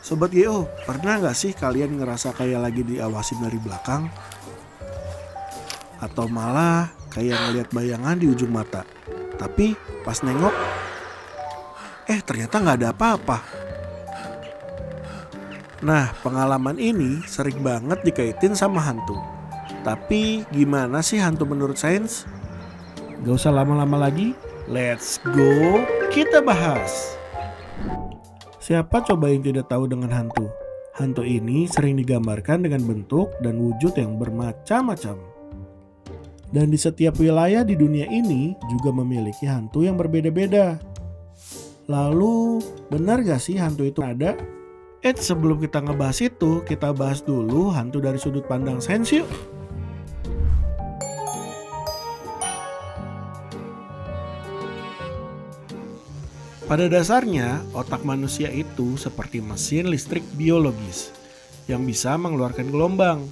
Sobat GO, pernah nggak sih kalian ngerasa kayak lagi diawasin dari belakang? Atau malah kayak ngeliat bayangan di ujung mata? Tapi pas nengok, ternyata nggak ada apa-apa. Nah, pengalaman ini sering banget dikaitin sama hantu. Tapi gimana sih hantu menurut sains? Gak usah lama-lama lagi, let's go, kita bahas. Siapa coba yang tidak tahu dengan hantu? Hantu ini sering digambarkan dengan bentuk dan wujud yang bermacam-macam. Dan di setiap wilayah di dunia ini juga memiliki hantu yang berbeda-beda. Lalu, benar gak sih hantu itu ada? Sebelum kita ngebahas itu, kita bahas dulu hantu dari sudut pandang sains yuk. Pada dasarnya, otak manusia itu seperti mesin listrik biologis yang bisa mengeluarkan gelombang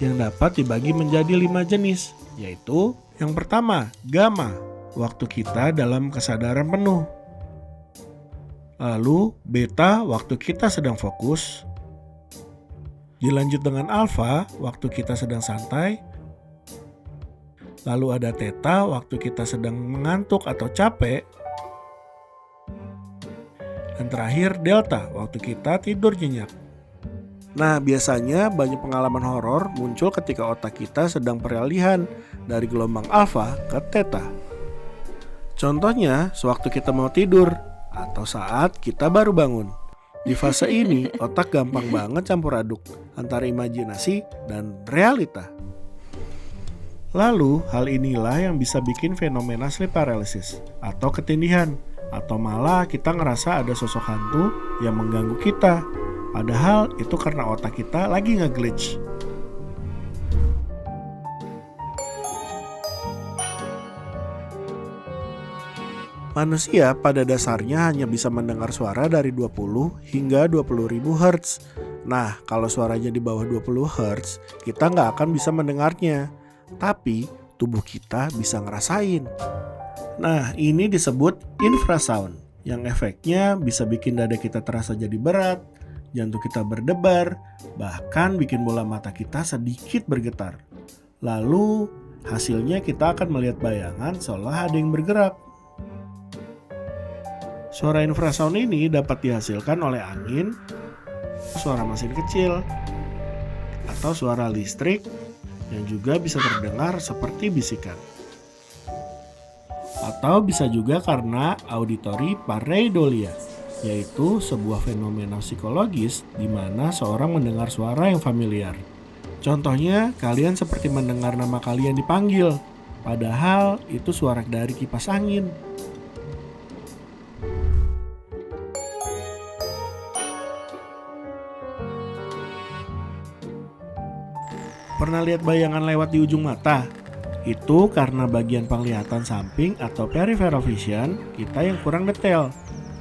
yang dapat dibagi menjadi 5 jenis, yaitu yang pertama, gamma, waktu kita dalam kesadaran penuh. Lalu, beta, waktu kita sedang fokus. Dilanjut dengan alfa, waktu kita sedang santai. Lalu ada theta, waktu kita sedang mengantuk atau capek. Dan terakhir delta, waktu kita tidur nyenyak. Nah, biasanya banyak pengalaman horor muncul ketika otak kita sedang peralihan dari gelombang alfa ke theta. Contohnya, sewaktu kita mau tidur atau saat kita baru bangun. Di fase ini, otak gampang banget campur aduk antara imajinasi dan realita. Lalu, hal inilah yang bisa bikin fenomena sleep paralysis atau ketindihan. Atau malah kita ngerasa ada sosok hantu yang mengganggu kita. Padahal itu karena otak kita lagi nge-glitch. Manusia pada dasarnya hanya bisa mendengar suara dari 20 hingga 20.000 Hz. Nah, kalau suaranya di bawah 20 Hz, kita nggak akan bisa mendengarnya. Tapi, tubuh kita bisa ngerasain. Nah, ini disebut infrasound, yang efeknya bisa bikin dada kita terasa jadi berat, jantung kita berdebar, bahkan bikin bola mata kita sedikit bergetar. Lalu, hasilnya kita akan melihat bayangan seolah ada yang bergerak. Suara infrasound ini dapat dihasilkan oleh angin, suara mesin kecil, atau suara listrik yang juga bisa terdengar seperti bisikan. Atau bisa juga karena auditory pareidolia, yaitu sebuah fenomena psikologis di mana seorang mendengar suara yang familiar. Contohnya, kalian seperti mendengar nama kalian dipanggil, padahal itu suara dari kipas angin. Pernah lihat bayangan lewat di ujung mata? Itu karena bagian penglihatan samping atau peripheral vision kita yang kurang detail.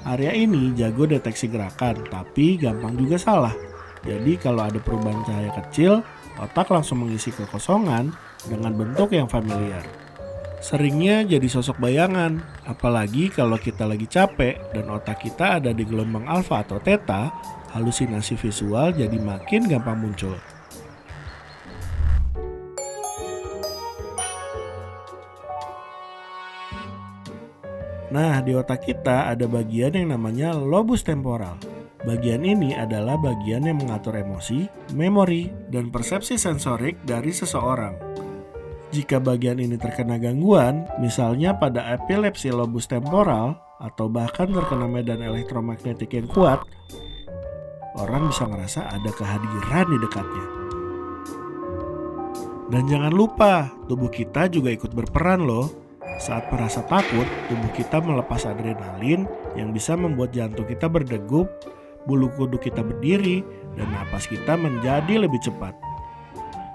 Area ini jago deteksi gerakan, tapi gampang juga salah. Jadi kalau ada perubahan cahaya kecil, otak langsung mengisi kekosongan dengan bentuk yang familiar. Seringnya jadi sosok bayangan, apalagi kalau kita lagi capek dan otak kita ada di gelombang alfa atau theta, halusinasi visual jadi makin gampang muncul. Nah, di otak kita ada bagian yang namanya lobus temporal. Bagian ini adalah bagian yang mengatur emosi, memori, dan persepsi sensorik dari seseorang. Jika bagian ini terkena gangguan, misalnya pada epilepsi lobus temporal, atau bahkan terkena medan elektromagnetik yang kuat, orang bisa merasa ada kehadiran di dekatnya. Dan jangan lupa, tubuh kita juga ikut berperan loh. Saat merasa takut, tubuh kita melepas adrenalin yang bisa membuat jantung kita berdegup, bulu kuduk kita berdiri, dan napas kita menjadi lebih cepat.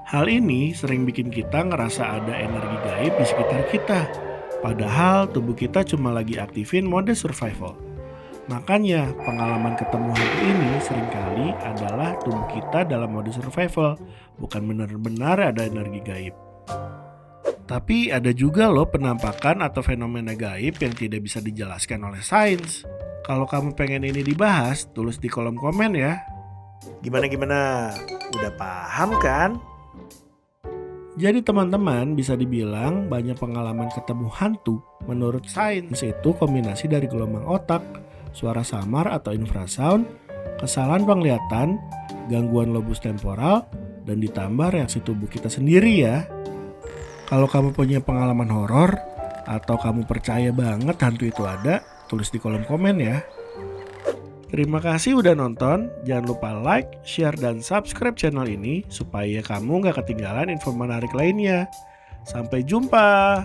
Hal ini sering bikin kita ngerasa ada energi gaib di sekitar kita, padahal tubuh kita cuma lagi aktifin mode survival. Makanya pengalaman ketemu hantu ini seringkali adalah tubuh kita dalam mode survival, bukan benar-benar ada energi gaib. Tapi ada juga loh penampakan atau fenomena gaib yang tidak bisa dijelaskan oleh sains. Kalau kamu pengen ini dibahas, tulis di kolom komen ya. Gimana? Udah paham kan? Jadi teman-teman bisa dibilang banyak pengalaman ketemu hantu. Menurut sains itu kombinasi dari gelombang otak, suara samar atau infrasound, kesalahan penglihatan, gangguan lobus temporal, dan ditambah reaksi tubuh kita sendiri ya. Kalau kamu punya pengalaman horor atau kamu percaya banget hantu itu ada, tulis di kolom komen ya. Terima kasih udah nonton, jangan lupa like, share, dan subscribe channel ini supaya kamu gak ketinggalan info menarik lainnya. Sampai jumpa!